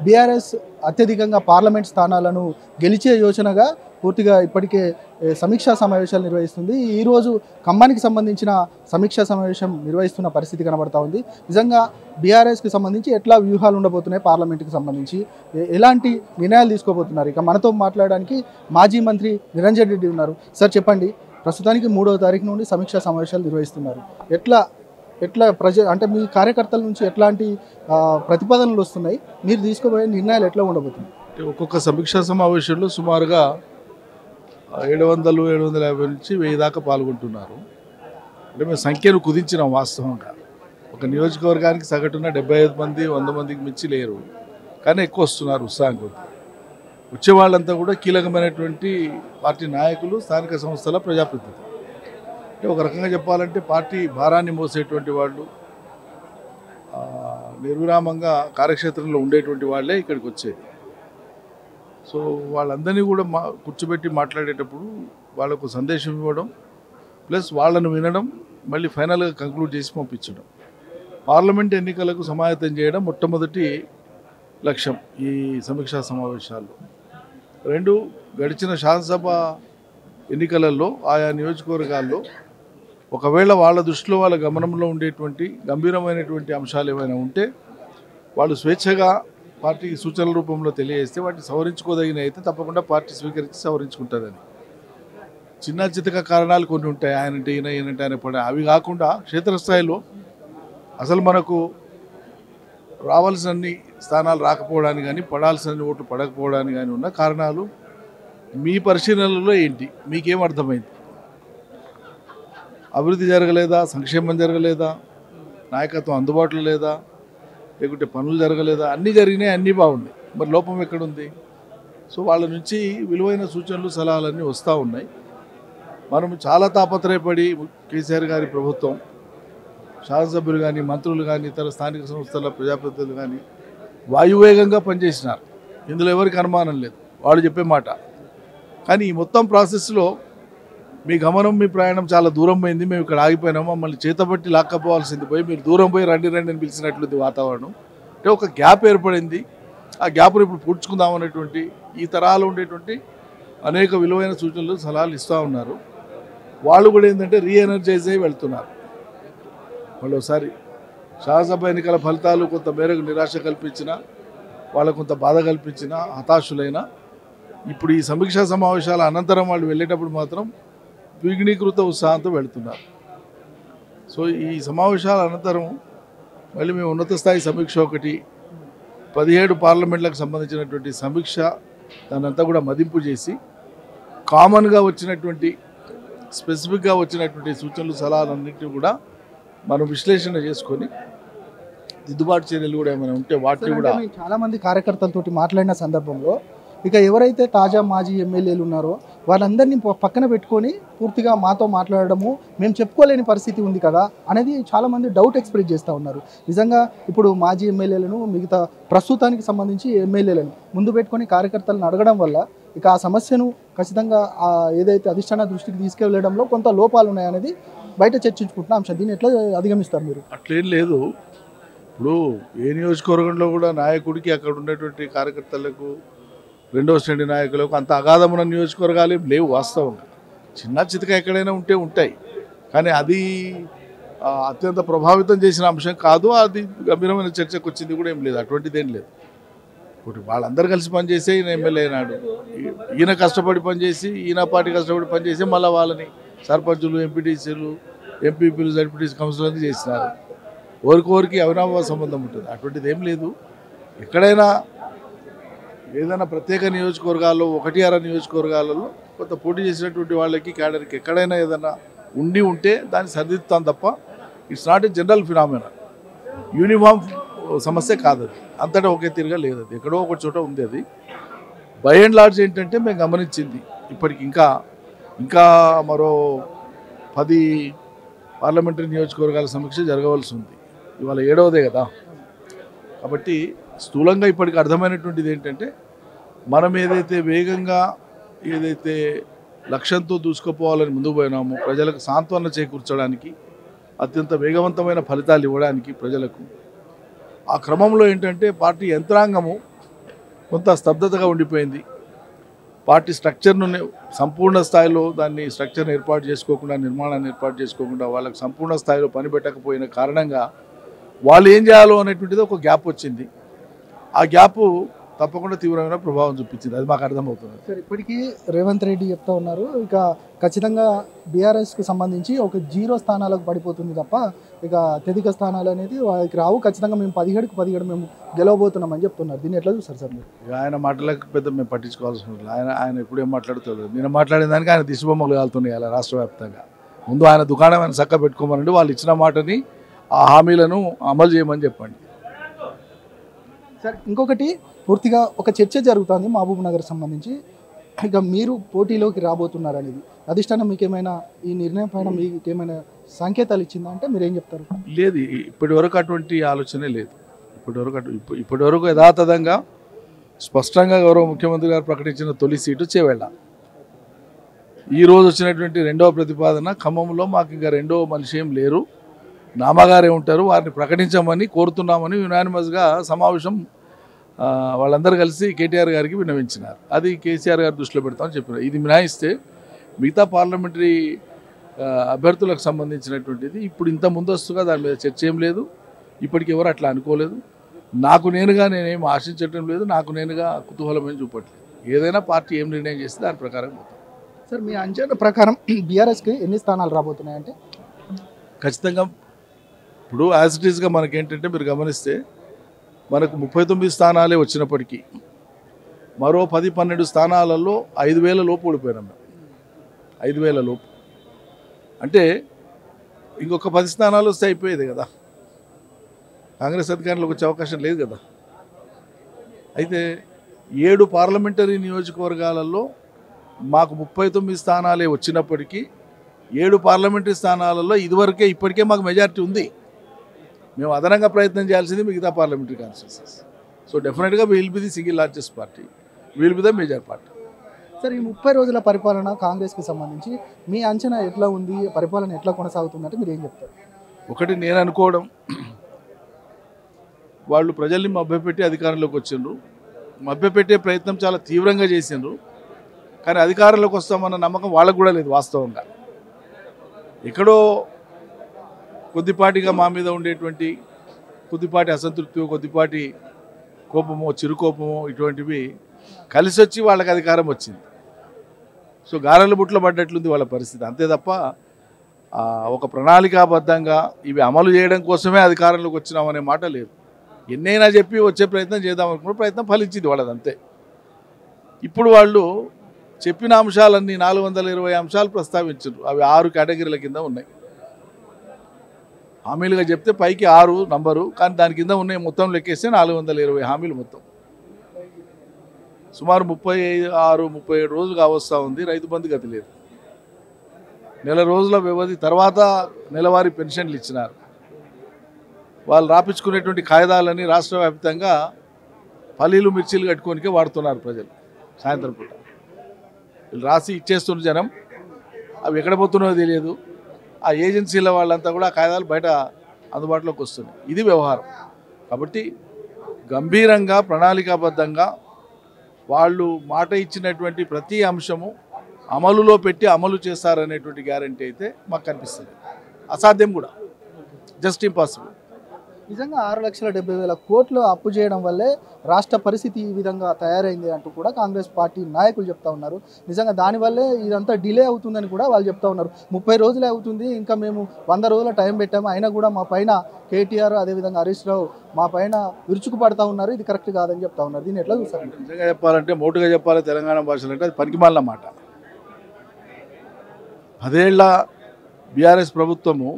BRS అత్యధికంగా parliament స్థానాలను గెలిచే యోచనగా పూర్తిగా ఇప్పటికే సమీక్షా సమావేశాలు నిర్వహిస్తుంది. ఈరోజు ఖమ్మానికి సంబంధించిన సమీక్షా సమావేశం నిర్వహిస్తున్న పరిస్థితి కనబడతా ఉంది. నిజంగా బీఆర్ఎస్కి సంబంధించి ఎట్లా వ్యూహాలు ఉండబోతున్నాయి, పార్లమెంట్కి సంబంధించి ఎలాంటి నిర్ణయాలు తీసుకోబోతున్నారు? ఇక మనతో మాట్లాడడానికి మాజీ మంత్రి నిరంజన్ రెడ్డి ఉన్నారు. సార్ చెప్పండి, ప్రస్తుతానికి 3వ తారీఖు నుండి సమీక్షా సమావేశాలు నిర్వహిస్తున్నారు. ఎట్లా అంటే మీ కార్యకర్తల నుంచి ఎట్లాంటి ప్రతిపాదనలు వస్తున్నాయి, మీరు తీసుకోబోయే నిర్ణయాలు ఎట్లా ఉండబోతున్నాయి? ఒక్కొక్క సమీక్షా సమావేశంలో సుమారుగా 700-750 నుంచి 1000 దాకా పాల్గొంటున్నారు. అంటే మేము సంఖ్యను కుదించినాం. వాస్తవంగా ఒక నియోజకవర్గానికి సగటున 75 మంది 100 మందికి మించి లేరు, కానీ ఎక్కువ వస్తున్నారు ఉత్సాహం కొద్ది. వచ్చే వాళ్ళంతా కూడా కీలకమైనటువంటి పార్టీ నాయకులు, స్థానిక సంస్థల ప్రజాప్రతినిధులు. అంటే ఒక రకంగా చెప్పాలంటే పార్టీ భారాన్ని మోసేటువంటి వాళ్ళు, నిర్విరామంగా కార్యక్షేత్రంలో ఉండేటువంటి వాళ్ళే ఇక్కడికి వచ్చేది. సో వాళ్ళందరినీ కూడా కూర్చోబెట్టి మాట్లాడేటప్పుడు వాళ్ళకు సందేశం ఇవ్వడం, ప్లస్ వాళ్ళను వినడం, మళ్ళీ ఫైనల్గా కంక్లూడ్ చేసి పంపించడం. పార్లమెంట్ ఎన్నికలకు సమాయత్తం చేయడం మొట్టమొదటి లక్ష్యం ఈ సమీక్షా సమావేశాల్లో. 2, గడిచిన శాసనసభ ఎన్నికలలో ఆయా నియోజకవర్గాల్లో ఒకవేళ వాళ్ళ దృష్టిలో వాళ్ళ గమనంలో ఉండేటువంటి గంభీరమైనటువంటి అంశాలు ఏమైనా ఉంటే వాళ్ళు స్వేచ్ఛగా పార్టీకి సూచనల రూపంలో తెలియజేస్తే వాటిని సవరించుకోదగిన అయితే తప్పకుండా పార్టీ స్వీకరించి సవరించుకుంటుందని. చిన్న చితక కారణాలు కొన్ని ఉంటాయి, ఆయనంటే ఈయనంటే ఆయన పడే. అవి కాకుండా క్షేత్రస్థాయిలో అసలు మనకు రావాల్సినన్ని స్థానాలు రాకపోవడానికి కానీ, పడాల్సిన ఓట్లు పడకపోవడానికి కానీ ఉన్న కారణాలు మీ పరిశీలనలో ఏంటి? మీకేం అర్థమైంది? అభివృద్ధి జరగలేదా? సంక్షేమం జరగలేదా? నాయకత్వం అందుబాటులో లేదా? లేకుంటే పనులు జరగలేదా? అన్నీ జరిగినాయి, అన్నీ బాగున్నాయి. మరి లోపం ఎక్కడుంది? సో వాళ్ళ నుంచి విలువైన సూచనలు, సలహాలన్నీ వస్తూ ఉన్నాయి. మనం చాలా తాపత్రయపడి కేసీఆర్ గారి ప్రభుత్వం, శాసనసభ్యులు కానీ, మంత్రులు కానీ, ఇతర స్థానిక సంస్థల ప్రజాప్రతినిధులు కానీ వాయువేగంగా పనిచేసినారు. ఇందులో ఎవరికి అనుమానం లేదు, వాళ్ళు చెప్పే మాట. కానీ ఈ మొత్తం ప్రాసెస్లో మీ గమనం, మీ ప్రయాణం చాలా దూరం పోయింది. మేము ఇక్కడ ఆగిపోయినాము, మమ్మల్ని చేతబట్టి లాక్కపోవాల్సింది పోయి మీరు దూరం పోయి రండి అని పిలిచినట్లుంది వాతావరణం. అంటే ఒక గ్యాప్ ఏర్పడింది. ఆ గ్యాప్ను ఇప్పుడు పూడ్చుకుందామనేటువంటి ఈ తరాలు ఉండేటువంటి అనేక విలువైన సూచనలు, సలహాలు ఇస్తూ ఉన్నారు. వాళ్ళు కూడా ఏంటంటే రీఎనర్జైజ్ అయ్యి వెళ్తున్నారు. మరోసారి శాసనసభ ఎన్నికల ఫలితాలు కొంత మేరకు నిరాశ కల్పించినా, వాళ్ళకు కొంత బాధ కల్పించినా, హతాశులైనా, ఇప్పుడు ఈ సమీక్షా సమావేశాల అనంతరం వాళ్ళు వెళ్ళేటప్పుడు మాత్రం ద్విగుణీకృత ఉత్సాహంతో వెళుతున్నారు. సో ఈ సమావేశాల అనంతరం మళ్ళీ మేము ఉన్నత స్థాయి సమీక్ష ఒకటి, 17 పార్లమెంట్లకు సంబంధించినటువంటి సమీక్ష, దానంతా కూడా మదింపు చేసి కామన్గా వచ్చినటువంటి, స్పెసిఫిక్గా వచ్చినటువంటి సూచనలు, సలహాలన్నింటినీ కూడా మనం విశ్లేషణ చేసుకొని దిద్దుబాటు చర్యలు కూడా ఏమైనా ఉంటే వాటిని కూడా. చాలామంది కార్యకర్తలతోటి మాట్లాడిన సందర్భంలో ఇక ఎవరైతే తాజా మాజీ ఎమ్మెల్యేలు ఉన్నారో వాళ్ళందరినీ పక్కన పెట్టుకొని పూర్తిగా మాతో మాట్లాడడము, మేము చెప్పుకోలేని పరిస్థితి ఉంది కదా అనేది చాలామంది డౌట్ ఎక్స్ప్రెస్ చేస్తూ ఉన్నారు. నిజంగా ఇప్పుడు మాజీ ఎమ్మెల్యేలను, మిగతా ప్రస్తుతానికి సంబంధించి ఎమ్మెల్యేలను ముందు పెట్టుకొని కార్యకర్తలను అడగడం వల్ల ఇక ఆ సమస్యను ఖచ్చితంగా ఏదైతే అధిష్టాన దృష్టికి తీసుకెళ్లడంలో కొంత లోపాలు ఉన్నాయనేది బయట చర్చించుకుంటున్న అంశం. దీన్ని ఎట్లా అధిగమిస్తారు మీరు? అట్లేం లేదు. ఇప్పుడు ఏ నియోజకవర్గంలో కూడా నాయకుడికి అక్కడ ఉన్నటువంటి కార్యకర్తలకు, రెండవ శ్రేణి నాయకులకు అంత అగాధమున్న నియోజకవర్గాలు ఏం లేవు. వాస్తవంగా చిన్న చితక ఎక్కడైనా ఉంటాయి, కానీ అది అత్యంత ప్రభావితం చేసిన అంశం కాదు. అది గంభీరమైన చర్చకు వచ్చింది కూడా ఏం లేదు, అటువంటిదేం లేదు. ఇప్పుడు వాళ్ళందరూ కలిసి పనిచేసే ఈయన ఎమ్మెల్యే అయినాడు. ఈయన కష్టపడి పనిచేసి, ఈయన పార్టీ కష్టపడి పనిచేసి మళ్ళీ వాళ్ళని సర్పంచులు, ఎంపీటీసీలు, ఎంపీపీలు, జడ్పీటీసీ కౌన్సిలర్లు చేసినారు. ఓరికి అవినాభావ సంబంధం ఉంటుంది, అటువంటిది ఏం లేదు. ఎక్కడైనా ఏదైనా ప్రత్యేక నియోజకవర్గాల్లో, 1-6 నియోజకవర్గాలలో కొంత పోటీ చేసినటువంటి వాళ్ళకి, క్యాడర్కి ఎక్కడైనా ఏదైనా ఉంటే దాన్ని సరిదిద్దుతాం తప్ప it's not a general phenomena, uniform సమస్య కాదు. అది అంతటా ఒకే తీరుగా లేదు, అది ఎక్కడో ఒక చోట ఉంది. అది బై అండ్ లార్జ్ ఏంటంటే మేము గమనించింది ఇప్పటికి ఇంకా మరో 10 పార్లమెంటరీ నియోజకవర్గాల సమీక్ష జరగవలసి ఉంది. ఇవాళ 7వదే కదా. కాబట్టి స్థూలంగా ఇప్పటికి అర్థమైనటువంటిది ఏంటంటే, మనం ఏదైతే వేగంగా, ఏదైతే లక్ష్యంతో దూసుకుపోవాలని ముందుకు పోయినామో, ప్రజలకు సాంత్వన చేకూర్చడానికి, అత్యంత వేగవంతమైన ఫలితాలు ఇవ్వడానికి ప్రజలకు, ఆ క్రమంలో ఏంటంటే పార్టీ యంత్రాంగము కొంత స్తబ్దతగా ఉండిపోయింది. పార్టీ స్ట్రక్చర్ను సంపూర్ణ స్థాయిలో దాన్ని స్ట్రక్చర్ని ఏర్పాటు చేసుకోకుండా, నిర్మాణాన్ని ఏర్పాటు చేసుకోకుండా, వాళ్ళకి సంపూర్ణ స్థాయిలో పని పెట్టకపోయిన కారణంగా వాళ్ళు ఏం చేయాలో అనేటువంటిది ఒక గ్యాప్ వచ్చింది. ఆ గ్యాపు తప్పకుండా తీవ్రమైన ప్రభావం చూపించింది. అది మాకు అర్థమవుతుంది. సార్, ఇప్పటికీ రేవంత్ రెడ్డి చెప్తా ఉన్నారు, ఇక ఖచ్చితంగా బీఆర్ఎస్కు సంబంధించి ఒక 0 స్థానాలకు పడిపోతుంది తప్ప ఇక అత్యధిక స్థానాలు అనేది వాళ్ళకి రావు. ఖచ్చితంగా మేము 17కు 17 మేము గెలవబోతున్నామని చెప్తున్నారు. దీన్ని ఎట్లా చూస్తారు సార్ మీరు? ఆయన మాటలకు పెద్ద మేము పట్టించుకోవాల్సిన ఉంటుంది. ఆయన ఎప్పుడేం మాట్లాడుతాడు. నేను మాట్లాడిన దానికి ఆయన దిశబొమ్మలు కాలుతున్నాయి అలా రాష్ట్ర వ్యాప్తంగా. ముందు ఆయన దుకాణం ఆయన చక్క పెట్టుకోమనండి, వాళ్ళు ఇచ్చిన మాటని ఆ హామీలను అమలు చేయమని చెప్పండి. సార్, ఇంకొకటి పూర్తిగా ఒక చర్చ జరుగుతుంది మహబూబ్ నగర్ సంబంధించి. ఇక మీరు పోటీలోకి రాబోతున్నారు అనేది అధిష్టానం మీకు ఏమైనా ఈ నిర్ణయం పైన మీకు ఏమైనా సంకేతాలు ఇచ్చిందా అంటే మీరు ఏం చెప్తారు? లేదు, ఇప్పటి వరకు అటువంటి ఆలోచనే లేదు. ఇప్పటి వరకు యథాతథంగా స్పష్టంగా గౌరవ ముఖ్యమంత్రి గారు ప్రకటించిన తొలి సీటు చేవెళ్ళ. ఈరోజు వచ్చినటువంటి రెండవ ప్రతిపాదన ఖమ్మంలో మాకు ఇంకా రెండవ మనిషి ఏం లేరు, నామగారే ఉంటారు, వారిని ప్రకటించమని కోరుతున్నామని యునానిమస్గా సమావేశం వాళ్ళందరూ కలిసి కేటీఆర్ గారికి విన్నవించినారు. అది కేసీఆర్ గారు దృష్టిలో పెడతామని చెప్పినారు. ఇది మినాయిస్తే మిగతా పార్లమెంటరీ అభ్యర్థులకు సంబంధించినటువంటిది ఇప్పుడు ఇంత ముందస్తుగా దాని మీద చర్చ ఏం లేదు. ఇప్పటికి ఎవరు అట్లా అనుకోలేదు. నాకు నేనుగా నేనేం ఆశించటం లేదు, నాకు నేనుగా కుతూహలం ఏం చూపట్లేదు. ఏదైనా పార్టీ ఏం నిర్ణయం చేస్తే దాని ప్రకారం పోతాం. సార్, మీ అంచనా ప్రకారం బీఆర్ఎస్కి ఎన్ని స్థానాలు రాబోతున్నాయంటే? ఖచ్చితంగా ఇప్పుడు యాజ్ ఇట్ ఈస్గా మనకేంటంటే మీరు గమనిస్తే మనకు 39 స్థానాలే వచ్చినప్పటికీ మరో 10-12 స్థానాలలో 5,000 లోపు ఓడిపోయినాం మేము. 5,000 లోపు అంటే ఇంకొక 10 స్థానాలు వస్తే అయిపోయేది కదా. కాంగ్రెస్ అధికారంలోకి వచ్చే అవకాశం లేదు కదా. అయితే 7 పార్లమెంటరీ నియోజకవర్గాలలో మాకు 39 స్థానాలే వచ్చినప్పటికీ 7 పార్లమెంటరీ స్థానాలలో ఇప్పటికే మాకు మెజారిటీ ఉంది. మేము అదనంగా ప్రయత్నం చేయాల్సింది మిగతా పార్లమెంటరీ కాన్స్టిట్యూన్సీస్. సో డెఫినెట్గా will be the single largest party, will be the major party. Sir, ఈ 30 రోజుల పరిపాలన కాంగ్రెస్కి సంబంధించి మీ అంచనా ఎట్లా ఉంది, పరిపాలన ఎట్లా కొనసాగుతుందంటే మీరు ఏం చెప్తారు? ఒకటి నేను అనుకోవడం, వాళ్ళు ప్రజల్ని మభ్యపెట్టి అధికారంలోకి వచ్చిండ్రు. మభ్యపెట్టే ప్రయత్నం చాలా తీవ్రంగా చేసిండ్రు. కానీ అధికారంలోకి వస్తామన్న నమ్మకం వాళ్ళకు కూడా లేదు. వాస్తవంగా ఎక్కడో కొద్దిపాటిగా మా మీద ఉండేటువంటి కొద్దిపాటి అసంతృప్తి, కొద్దిపాటి కోపమో, చిరుకోపమో ఇటువంటివి కలిసి వచ్చి వాళ్ళకి అధికారం వచ్చింది. సో గారెల బుట్లో పడ్డట్లుంది వాళ్ళ పరిస్థితి. అంతే తప్ప ఒక ప్రణాళికాబద్ధంగా ఇవి అమలు చేయడం కోసమే అధికారంలోకి వచ్చినామనే మాట లేదు. ఎన్నైనా చెప్పి వచ్చే ప్రయత్నం చేద్దామనుకున్న ప్రయత్నం ఫలించింది వాళ్ళది అంతే. ఇప్పుడు వాళ్ళు చెప్పిన అంశాలన్నీ 420 అంశాలు ప్రస్తావించారు. అవి 6 కేటగిరీల కింద ఉన్నాయి. హామీలుగా చెప్తే పైకి 6 నంబరు, కానీ దాని కింద ఉన్నాయి మొత్తం లెక్కేస్తే 420 హామీలు మొత్తం. సుమారు 36-37 రోజులు కావస్తూ ఉంది. రైతు బంధు గతి లేదు. నెల రోజుల వ్యవధి తర్వాత నెలవారీ పెన్షన్లు ఇచ్చినారు. వాళ్ళు రాపించుకునేటువంటి కాయిదాలని రాష్ట్ర వ్యాప్తంగా పల్లీలు మిర్చీలు కట్టుకోనికే వాడుతున్నారు ప్రజలు. సాయంత్రం పూట వీళ్ళు రాసి ఇచ్చేస్తున్న జనం అవి ఎక్కడ పోతున్నాయో తెలియదు. ఆ ఏజెన్సీల వాళ్ళంతా కూడా కాయిదాలు బయట అందుబాటులోకి వస్తున్నాయి. ఇది వ్యవహారం. కాబట్టి గంభీరంగా ప్రణాళికాబద్ధంగా వాళ్ళు మాట ఇచ్చినటువంటి ప్రతి అంశము అమలులో పెట్టి అమలు చేస్తారనేటువంటి గ్యారంటీ అయితే మాకు కనిపిస్తుంది. అసాధ్యం కూడా, జస్ట్ ఇంపాసిబుల్. నిజంగా 6,70,000 కోట్లు అప్పు చేయడం వల్లే రాష్ట్ర పరిస్థితి ఈ విధంగా తయారైంది అంటూ కూడా కాంగ్రెస్ పార్టీ నాయకులు చెప్తా ఉన్నారు. నిజంగా దానివల్లే ఇదంతా డిలే అవుతుందని కూడా వాళ్ళు చెప్తా ఉన్నారు. 30 రోజులే అవుతుంది, ఇంకా మేము 100 రోజుల టైం పెట్టాము, అయినా కూడా మా పైన కేటీఆర్ అదేవిధంగా హరీష్ రావు మా పైన విరుచుకు పడతా ఉన్నారు. ఇది కరెక్ట్ కాదని చెప్తా ఉన్నారు. దీన్ని ఎట్లా చూస్తారు? నిజంగా చెప్పాలంటే, మోటుగా చెప్పాలి తెలంగాణ భాషలో అంటే అది పనికిమాలిన మాట. 10 ఏళ్ల బీఆర్ఎస్ ప్రభుత్వము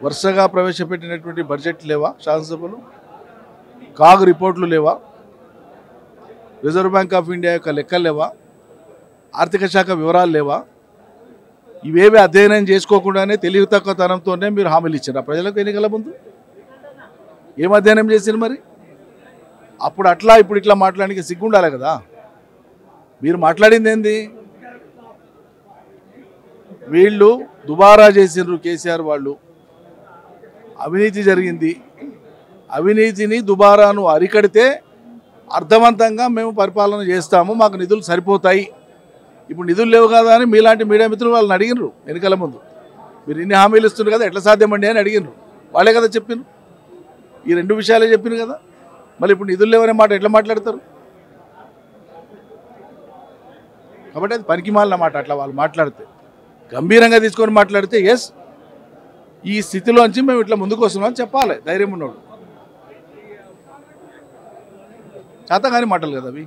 వరుసగా ప్రవేశపెట్టినటువంటి బడ్జెట్ లేవా, శాసనసభలు కాగ్ రిపోర్ట్లు లేవా, రిజర్వ్ బ్యాంక్ ఆఫ్ ఇండియా యొక్క లెక్కలు లేవా, ఆర్థిక శాఖ వివరాలు లేవా? ఇవేవి అధ్యయనం చేసుకోకుండానే తెలివి తక్కువతనంతోనే మీరు హామీలు ఇచ్చారు ప్రజలకు. ఎన్నికల ముందు ఏం అధ్యయనం చేశారు మరి? అప్పుడు అట్లా ఇప్పుడు ఇట్లా మాట్లాడడానికి సిగ్గుండాలి కదా. మీరు మాట్లాడింది ఏంది? వీళ్ళు దుబారా చేసిండ్రు కేసీఆర్ వాళ్ళు. అవినీతి జరిగింది. అవినీతిని దుబారాను అరికడితే అర్థవంతంగా మేము పరిపాలన చేస్తాము, మాకు నిధులు సరిపోతాయి. ఇప్పుడు నిధులు లేవు కదా అని మీలాంటి మీడియా మిత్రులు వాళ్ళని అడిగినారు ఎన్నికల ముందు. మీరు ఇన్ని హామీలు ఇస్తున్నారు కదా, ఎట్లా సాధ్యమండి అని అడిగినారు. వాళ్ళే కదా చెప్పినారు, ఈ 2 విషయాలే చెప్పినారు కదా. మళ్ళీ ఇప్పుడు నిధులు లేవనే మాట ఎట్లా మాట్లాడతారు? కాబట్టి అది పనికిమాలిన మాట. అట్లా వాళ్ళు మాట్లాడితే గంభీరంగా తీసుకొని మాట్లాడితే ఎస్ ఈ స్థితిలోంచి మేము ఇట్లా ముందుకు వస్తున్నాం అని చెప్పాలి ధైర్యం ఉన్నోడు. చేత కానీ మాటలు కదా అవి.